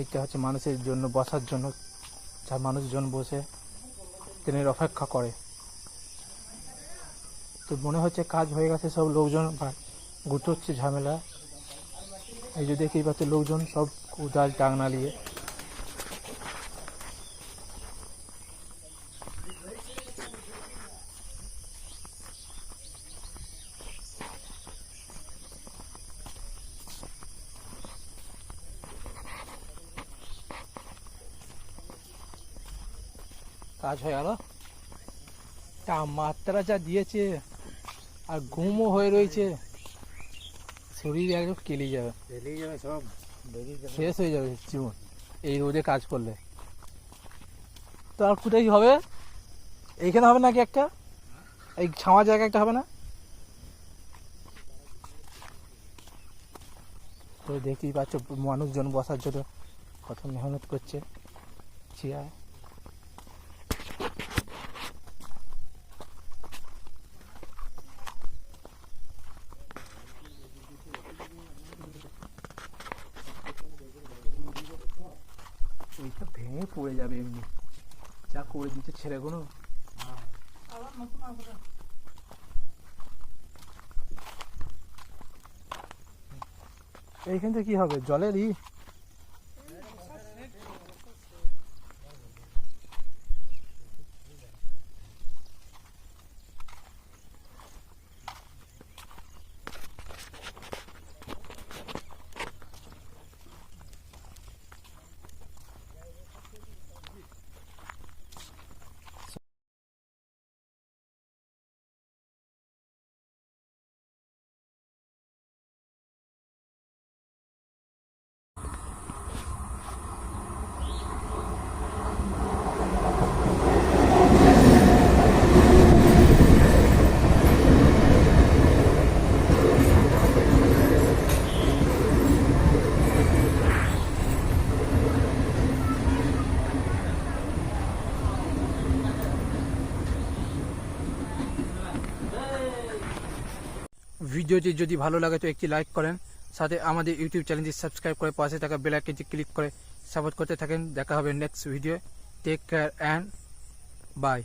এইটা হচ্ছে মানুষের জন্য বসার জন্য, যা মানুষজন বসে ট্রেনের অপেক্ষা করে। তো মনে হচ্ছে কাজ হয়ে গেছে, সব লোকজন গুটোচ্ছে ঝামেলা। এই যে দেখি পাচ্ছে লোকজন সব কোদাল টাংনা নিয়ে। কাজ হয়ে গেল, তাপমাত্রা যা দিয়েছে আর ঘুমও হয়ে রয়েছে, শরীর একদম কেলে যাবে, সব শেষ হয়ে যাবে জীবন এই রোদে কাজ করলে। তো আর কোথায় হবে? এইখানে হবে নাকি একটা, এই ছাওয়া জায়গা একটা হবে না? তো দেখতেই পাচ্ছ মানুষজন বসার জন্য কত মেহনত করছে চেয়ার। ওইটা ভেঙে পড়ে যাবে এমনি, যা করে দিচ্ছে ছেলেগুলো। এইখান থেকে কি হবে? জলেরই ভিডিওটি যদি ভালো লাগে তো একটি লাইক করেন, সাথে আমাদের ইউটিউব চ্যানেলটি সাবস্ক্রাইব করে পাশে থাকা বেল আইকনটি ক্লিক করে সাপোর্ট করতে থাকেন। দেখা হবে next video. Take care and by.